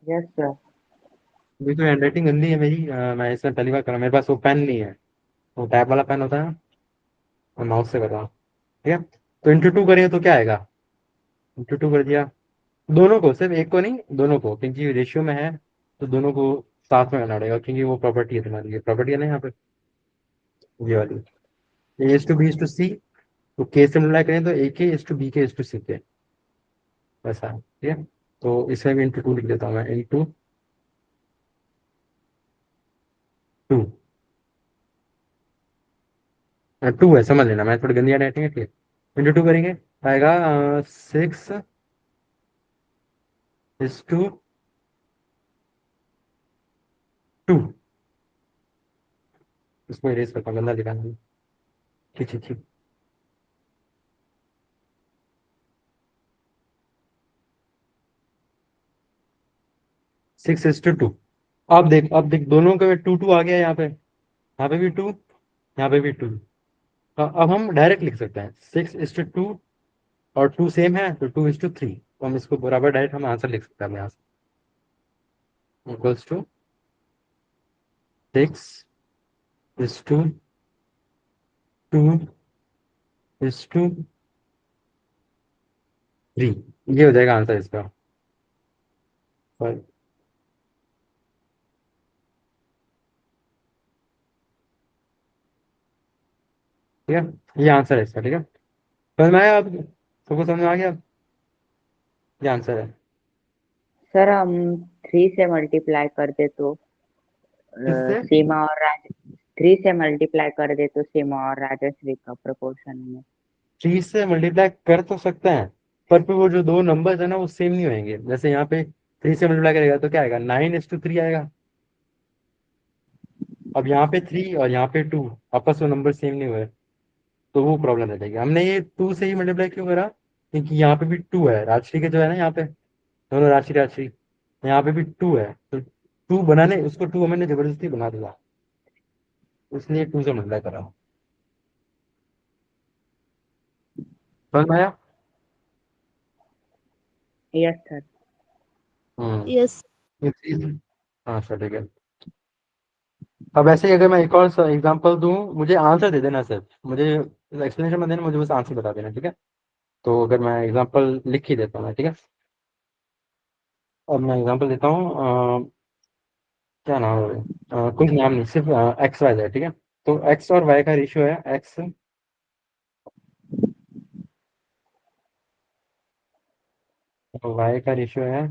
Yes sir. अभी तो हैंड राइटिंग गंदी है मेरी, मैं इसमें पहली बार कर रहा हूँ, मेरे पास वो पेन नहीं है, वो टैब वाला पेन होता है, मैं माउस से कर रहा हूँ। ठीक है, तो ×2 करेंगे तो क्या आएगा? ×2 कर दिया, दोनों को, सिर्फ एक को नहीं, दोनों को, क्योंकि रेशियो में है, तो दोनों को साथ में करना पड़ेगा, क्योंकि वो प्रॉपर्टी है तुम्हारी, ये प्रॉपर्टी है ना यहाँ पे, ये वाली। A:B:C, तो K से मल्टीप्लाई करें तो AK:B:C के, वैसा है, ठीक है। तो इसमें भी ×2 लिख देता हूँ मैं, ×2। 2 है, समझ लेना, मैं थोड़ी गंदी राइटिंग है, ठीक है। ×2 करेंगे, आएगा 6:2। इसको इरेज करता हूँ, गंदा लिखा है। ठीक ठीक ठीक। 6:2। अब देख दोनों के टू टू आ गया यहाँ पे भी टू, यहाँ पे भी टू। अब हम डायरेक्ट लिख सकते हैं 6:2, और टू सेम है तो 2:3, तो हम इसको बराबर डायरेक्ट हम आंसर लिख सकते हैं यहाँ से, इक्वल्स टू 6:2:3, ये हो जाएगा आंसर इसका। और ठीक है, ये आंसर है इसका। ठीक है, समझ में आया आप सबको? समझ में आ गया? ये आंसर है। सर हम 3 से मल्टीप्लाई कर दे तो किससे? सीमा और राज 3 से मल्टीप्लाई कर दे तो सीमा और राजश्री का प्रपोर्शन में। 3 से मल्टीप्लाई कर तो सकते हैं, पर फिर वो जो दो नंबर्स है ना वो सेम नहीं होंगे। जैसे यहाँ पे 3 से मल्टीप्लाई करेगा तो क्या आएगा, 9:3 आएगा। अब यहाँ पे 3 और यहाँ पे 2, आपस में नंबर सेम नहीं हुए, तो वो प्रॉब्लम रह जाएगी। हमने ये 2 से ही मल्टीप्लाई क्यों करा, क्योंकि यहाँ पे भी 2 है, राजश्री के जो है ना यहाँ पे, दोनों राशि राशि, यहाँ पे भी 2 है, तो 2 बनाने उसको 2 हमने जबरदस्ती बना दिया, इसलिए 2 से मल्टीप्लाई करा। समझ में आया? Yes sir. हम्म। यस। हाँ सर, ठीक है। अब ऐसे ही अगर मैं एक और एग्जांपल दूं, मुझे आंसर दे देना सर, मुझे एक्सप्लेनेशन मत देना, मुझे बस आंसर बता देना, ठीक है? तो अगर मैं एग्जांपल लिख ही देता हूँ मैं, ठीक है? अब मैं एग्जांपल देता हूँ, क्या नाम है, कुछ नाम नहीं, सिर्फ एक्स वाई है, ठीक है? तो एक्स और वाई का रेशियो है, एक्स वाई का रेशियो है।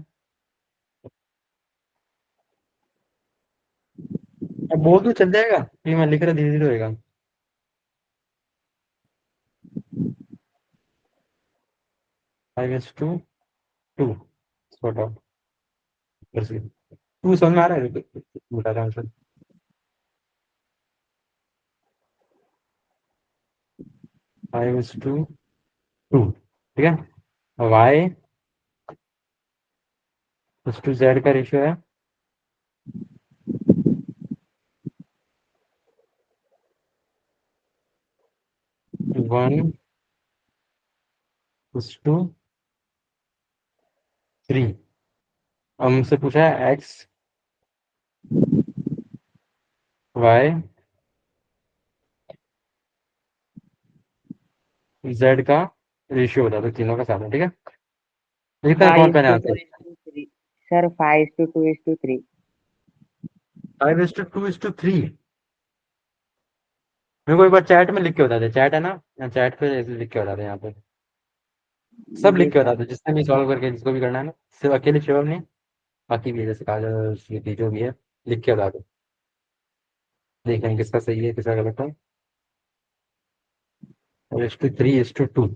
अब बोल तो चल जाएगा कि मैं लिख रहा धीरे धीरे होएगा। 5:2, सॉर्ट ऑफ, टू समझ में आ रहा है? बता रहा आंसर। 5:2, ठीक है? वाई टू जेड का रेशियो है 1:3। हमसे पूछा है एक्स वाई जेड का रेशियो बता दो तीनों का साथ में, ठीक है? देखते हैं कौन फाइव पहले two two answer. Is two three sir 5:2:3। 5:2:3। मेरे को एक बार चैट में लिख के बता दे, चैट है ना, यहाँ चैट पे ऐसे लिख के बता दे, यहाँ पे सब जी लिख के बता सर। दो, जिसने भी सॉल्व करके जिसको भी करना है ना, सिर्फ अकेले शिवम नहीं, बाकी भी है, जैसे काजल स्वीति जो भी है, लिख के बता दो, देखेंगे किसका सही है किसका गलत है। 3:2,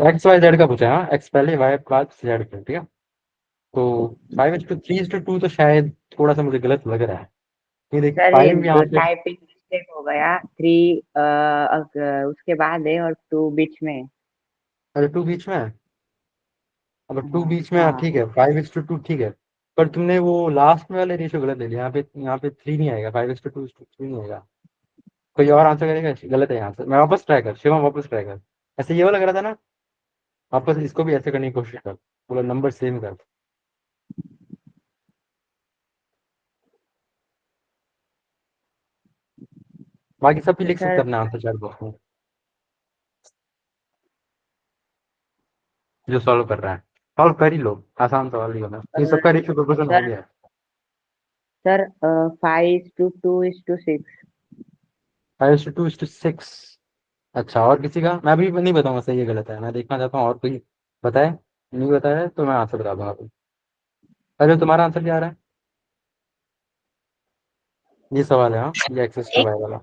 एक्स वाई जेड का पूछा है, हाँ, एक्स पहले वाई बाद जेड पे, ठीक है? तो 5:3:2 तो शायद थोड़ा सा मुझे गलत लग रहा है। ये देख सर ये 5 यहाँ पे, टाइपिंग मिस्टेक हो गया। 3 उसके बाद है और 2 बीच में है। अरे 2 बीच में है, अगर 2 हाँ बीच में है हाँ। ठीक है, 5:2 ठीक है, पर तुमने वो लास्ट में वाले रेशियो गलत ले लिया, यहाँ पे 3 नहीं आएगा, 5:2 नहीं आएगा। कोई और आंसर करेगा? गलत है यहाँ से, मैं वापस ट्राई कर, शिवम वापस ट्राई कर, ऐसे ये वाला लग रहा था ना, वापस इसको भी ऐसे करने की कोशिश कर, पूरा नंबर सेम कर, बाकी सब भी तो लिख सकते सर हैं अपने आंसर चैट बॉक्स में, जो सॉल्व कर रहा है। सॉल्व कर ही लो, आसान सवाल ही होना, ये सबका रेशियो प्रोपोर्शन हो सर गया है। सर 5:2:6। 5:2:6। अच्छा, और किसी का? मैं भी नहीं बताऊंगा सही है गलत है, मैं देखना चाहता हूँ और कोई बताए, नहीं बताया है तो मैं आंसर बता दूंगा आपको। अरे तुम्हारा आंसर क्या आ रहा है? ये सवाल है, हाँ, ये एक्सेस टू एक वाई वाला।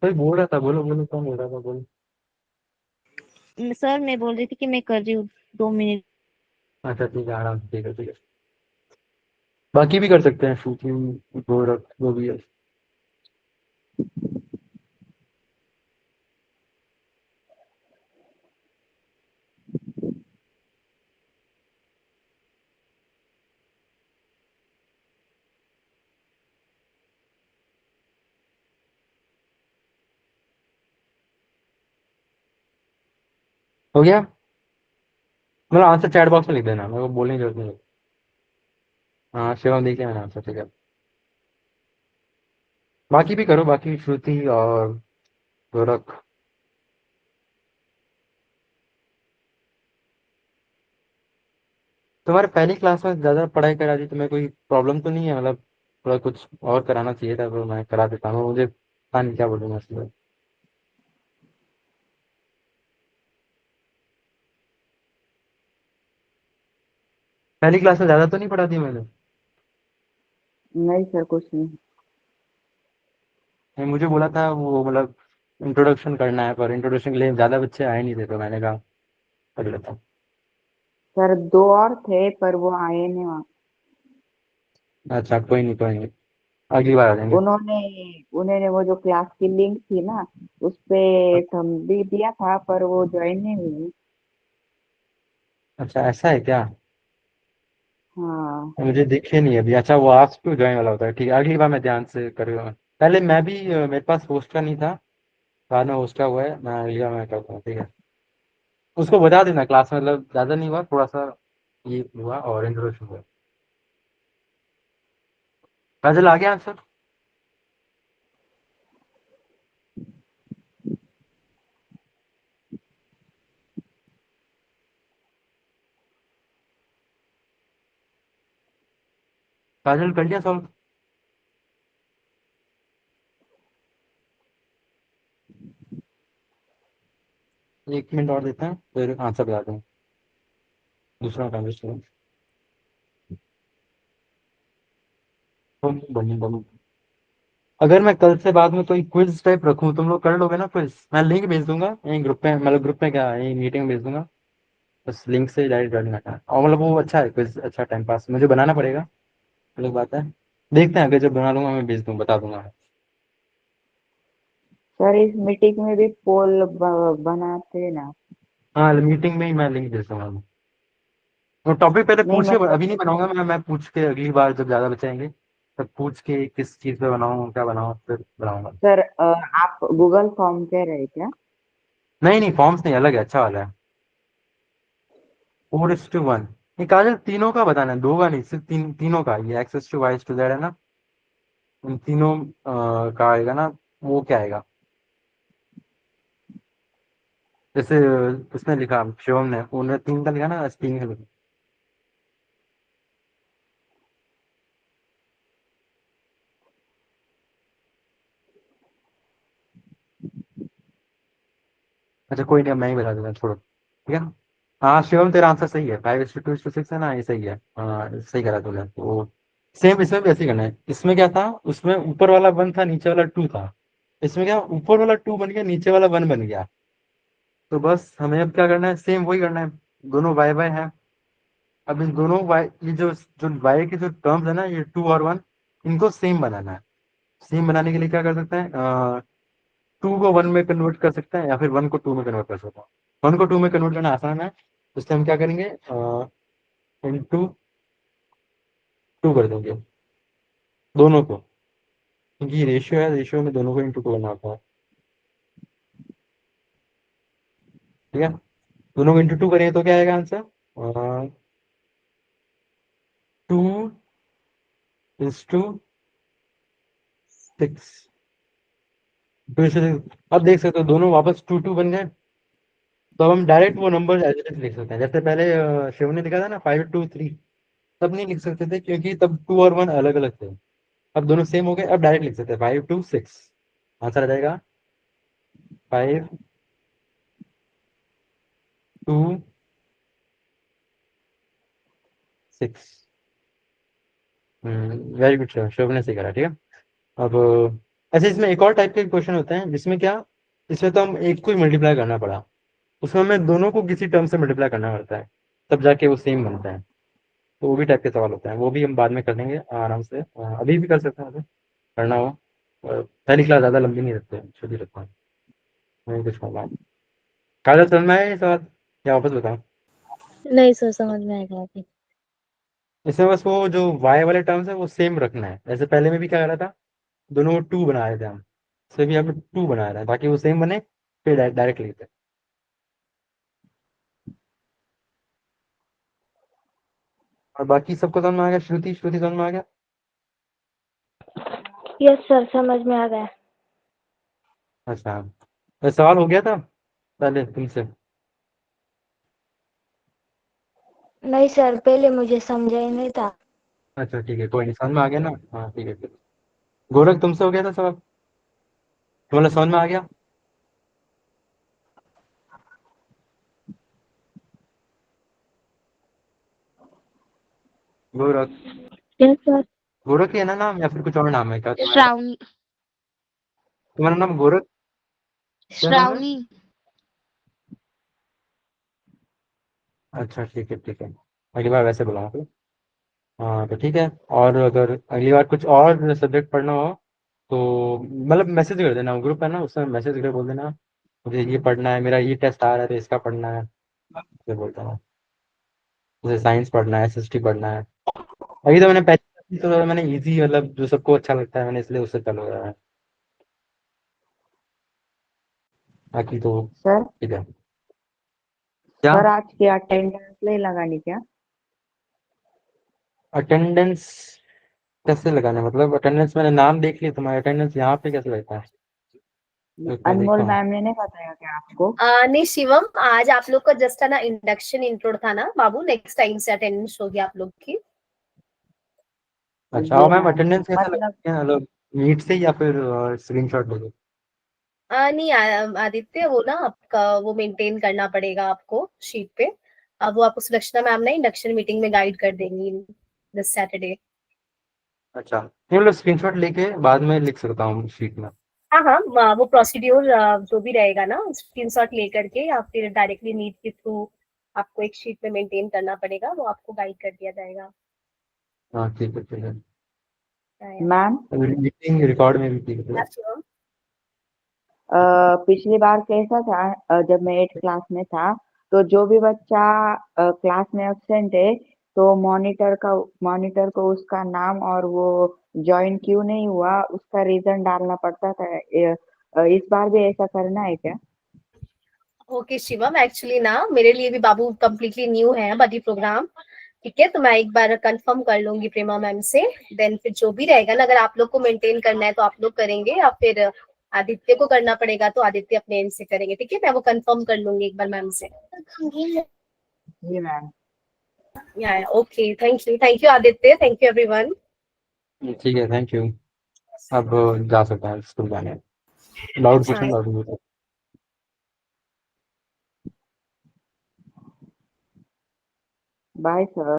कोई बोल रहा था, बोलो बोलो, कौन बोल रहा था, बोलो। सर मैं बोल रही थी कि मैं कर रही हूँ 2 मिनट। अच्छा ठीक है, आराम से, ठीक है ठीक है, बाकी भी कर सकते हैं, शूटिंग गोरख जो भी है। हो गया? मतलब आंसर चैट बॉक्स में लिख देना, मेरे को बोलने की जरूरत नहीं है। हाँ शिवम, देख लिया मैंने आंसर, ठीक है। बाकी भी करो, बाकी श्रुति और गोरख। तुम्हारे पहली क्लास में ज्यादा पढ़ाई करा दी, तुम्हें कोई प्रॉब्लम तो नहीं है? मतलब थोड़ा कुछ और कराना चाहिए था, तो मैं करा देता हूँ, मुझे पता नहीं क्या बोलूंगा इसलिए। पहली क्लास में ज्यादा तो नहीं पढ़ा दी मैंने? नहीं सर, कुछ नहीं। मुझे बोला था वो, मतलब इंट्रोडक्शन करना है, पर इंट्रोडक्शन के लिए ज्यादा बच्चे आए नहीं थे, तो मैंने कहा कर लेता हूँ। सर दो और थे पर वो आए नहीं वहाँ। अच्छा कोई नहीं, कोई नहीं, अगली बार आ जाएंगे। उन्होंने उन्होंने वो जो क्लास की लिंक थी ना, उस पे थंब भी दिया था पर वो ज्वाइन नहीं हुई। अच्छा ऐसा है क्या? हाँ मुझे दिखे नहीं अभी। अच्छा, वो आस्क टू ज्वाइन वाला होता है, ठीक है, अगली बार मैं ध्यान से करूँगा। पहले मैं भी मेरे पास होस्ट का नहीं था, बाद में होस्ट का हुआ है, मैं अगली बार मैं करता हूँ, ठीक है। उसको बता देना क्लास में, मतलब ज्यादा नहीं हुआ, थोड़ा सा ये हुआ और इंट्रोडक्शन हुआ। काजल आ गया आंसर? काजल कर लिया सॉल्व? 1 मिनट और देते हैं, फिर आंसर बता दूँ। दूसरा काम बनी। अगर मैं कल से बाद में कोई क्विज टाइप रखूं, तुम लोग कर लोगे ना क्विज? मैं लिंक भेज दूंगा यहीं ग्रुप में, मतलब ग्रुप में क्या, यहीं मीटिंग में भेज दूंगा। बस लिंक से डायरेक्ट ज्वाइन करना है, और मतलब वो अच्छा है क्विज, अच्छा टाइम पास, मुझे बनाना पड़ेगा, अलग बात है। देखते हैं, अगर जब बना लूंगा मैं भेज दूँ, बता दूंगा। सर, इस मीटिंग में भी पोल बनाते ना। हाँ, मीटिंग में ही मैं लिंक भेज दूंगा। वो टॉपिक पहले नहीं पूछ के, मतलब अभी नहीं बनाऊंगा मैं पूछ के, अगली बार जब ज्यादा बचे आएंगे तब पूछ के किस चीज पे बनाऊँ, क्या बनाऊँ, फिर बनाऊंगा। सर, आप गूगल फॉर्म कह रहे क्या? नहीं नहीं, फॉर्म्स नहीं, अलग है, अच्छा वाला है। 4:1। ये काजल तीनों का बताना है, दो का नहीं, सिर्फ तीनों का। ये x/y/z है ना, इन तीनों का आएगा ना, वो क्या आएगा? जैसे उसने लिखा, शिवम ने, उन्होंने 3 का लिखा ना, आज 3 का लिखा। अच्छा कोई नहीं, अब मैं ही बता देता हूँ, छोड़ो, ठीक है। हाँ शिवम, तेरा आंसर सही है, 5:2:6 है ना, ये सही है, हाँ सही करा तूने। तो सेम इसमें भी ऐसे ही करना है। इसमें क्या था, उसमें ऊपर वाला 1 था, नीचे वाला 2 था। इसमें क्या, ऊपर वाला 2 बन गया, नीचे वाला 1 बन गया। तो बस हमें अब क्या करना है, सेम वही करना है। दोनों वाई वाई है। अब इन दोनों वाई, ये जो जो वाई के जो टर्म्स है ना, ये 2 और 1, इनको सेम बनाना है। सेम बनाने के लिए क्या कर सकते हैं, 2 को 1 में कन्वर्ट कर सकते हैं, या फिर 1 को 2 में कन्वर्ट कर सकते हैं। 1 को 2 में कन्वर्ट करना आसान है, तो इसलिए हम क्या करेंगे, इंटू 2 कर देंगे दोनों को, क्योंकि ये रेशियो है, रेशियो में दोनों को इंटू 2 करना होता है, ठीक है। दोनों को इंटू 2 करेंगे तो क्या आएगा आंसर, 2:6। तो इसे अब देख सकते हो, दोनों वापस 2 2 बन गए। तो अब हम डायरेक्ट वो नंबर एज इट इज लिख सकते हैं, जैसे पहले शिव ने लिखा था ना 5:2:3। तब नहीं लिख सकते थे, क्योंकि तब 2 और 1 अलग अलग थे। अब दोनों सेम हो गए, अब डायरेक्ट लिख सकते हैं 5:2:6। आंसर आ जाएगा 5:2:6। वेरी गुड शिव, शिव ने सही करा, ठीक है। अब ऐसे इसमें एक और टाइप के क्वेश्चन होते हैं, जिसमें क्या, इसमें तो हम एक को ही मल्टीप्लाई करना पड़ा, उसमें हमें दोनों को किसी टर्म से मल्टीप्लाई करना पड़ता है, तब जाके वो सेम बनता है। तो वो भी टाइप के सवाल होते हैं, वो भी हम बाद में कर लेंगे आराम से, अभी भी कर सकते हैं अगर करना हो। पहली क्लास ज़्यादा लंबी नहीं रखते हैं, छोटी रखते हैं। नहीं कुछ होगा, कागज समझ में आया ये सवाल, या वापस बताओ? नहीं सर, समझ में आएगा अभी। इसमें बस वो जो वाई वाले टर्म्स है वो सेम रखना है, जैसे पहले में भी क्या करा था, दोनों को 2 बना रहे थे हम, इससे भी हमें 2 बना रहे हैं ताकि वो सेम बने, फिर डायरेक्ट लिखते हैं। और बाकी सबको समझ में आ गया? श्रुति श्रुति समझ में आ गया? यस सर, समझ में आ गया। अच्छा, ये सवाल हो गया था पहले तुमसे? नहीं सर, पहले मुझे समझा ही नहीं था। अच्छा ठीक है, कोई नहीं, समझ में आ गया ना? हाँ ठीक है फिर। गोरख तुमसे हो गया था सवाल? तुम्हारा समझ में आ गया? गोरख? Yes sir. गोरख ही है ना नाम, या फिर कुछ और नाम है क्या तुम्हारा? श्रावणी। तुम्हारा नाम गोरख? क्या नाम है? श्रावणी। अच्छा ठीक है ठीक है, अगली बार वैसे बुलाऊंगा फिर। हाँ तो ठीक है। और अगर अगली बार कुछ और सब्जेक्ट पढ़ना हो तो मतलब मैसेज कर देना, ग्रुप है ना उसमें मैसेज कर बोल देना मुझे ये पढ़ना है, मेरा ये टेस्ट आ रहा है तो इसका पढ़ना है, फिर बोलता हूँ। जैसे साइंस पढ़ना है, एसएसटी पढ़ना है। अभी तो मैंने पहले तो मैंने इजी मतलब जो सबको अच्छा लगता है मैंने इसलिए उससे चालू करा है, बाकी तो सर ठीक है। क्या? सर आज की अटेंडेंस नहीं लगानी क्या? अटेंडेंस कैसे लगाना है? मतलब अटेंडेंस मैंने नाम देख लिया, तुम्हारा अटेंडेंस यहाँ पे कैसे लगता है? रुक मैं देखता अनमोल हूँ। मैम ने नहीं बताया क्या आपको? नहीं शिवम, आज आप लोग का जस्ट है ना इंडक्शन इंट्रो था ना बाबू, नेक्स्ट टाइम से अटेंडेंस होगी आप लोग की। अच्छा, और जी मैम मैम। अटेंडेंस कैसे मतलब लगती है? मतलब नीट से या फिर स्क्रीनशॉट लेके? नहीं आदित्य, वो ना आपका वो मेंटेन करना पड़ेगा आपको शीट पे। अब वो आपको सुलक्षणा मैम ना इंडक्शन मीटिंग में गाइड कर देंगी दिस सैटरडे। अच्छा नहीं, मतलब स्क्रीनशॉट लेके बाद में लिख सकता हूँ शीट में? हाँ हाँ, वो प्रोसीड्योर जो भी रहेगा ना स्क्रीनशॉट लेकर के या फिर डायरेक्टली नीट के थ्रू आपको एक शीट में मेंटेन करना पड़ेगा, वो आपको गाइड कर दिया जाएगा। हाँ ठीक है ठीक है। या मैम, मीटिंग रिकॉर्ड में भी ठीक है। शिवम। पिछली बार कैसा था, जब मैं 8th क्लास में था तो जो भी बच्चा क्लास में एब्सेंट है तो मॉनिटर को उसका नाम और वो ज्वाइन क्यों नहीं हुआ उसका रीजन डालना पड़ता था। इस बार भी ऐसा करना है क्या? ओके शिवम, एक्चुअली ना मेरे लिए भी बाबू कम्प्लीटली न्यू है बडी प्रोग्राम। ठीक है, तो मैं एक बार कंफर्म कर लूंगी प्रेमा मैम से। देन फिर जो भी रहेगा ना, अगर आप लोग को मेंटेन करना है तो आप लोग करेंगे, या फिर आदित्य को करना पड़ेगा तो आदित्य अपने एंड से करेंगे। ठीक है, मैं वो कंफर्म कर लूंगी एक बार मैम से। जी मैम। या okay, thank you Aditya, thank you everyone. ठीक है, थैंक यू। अब जा सकता है स्कूल जाने। लाउड हाँ। Question loud. Bye sir.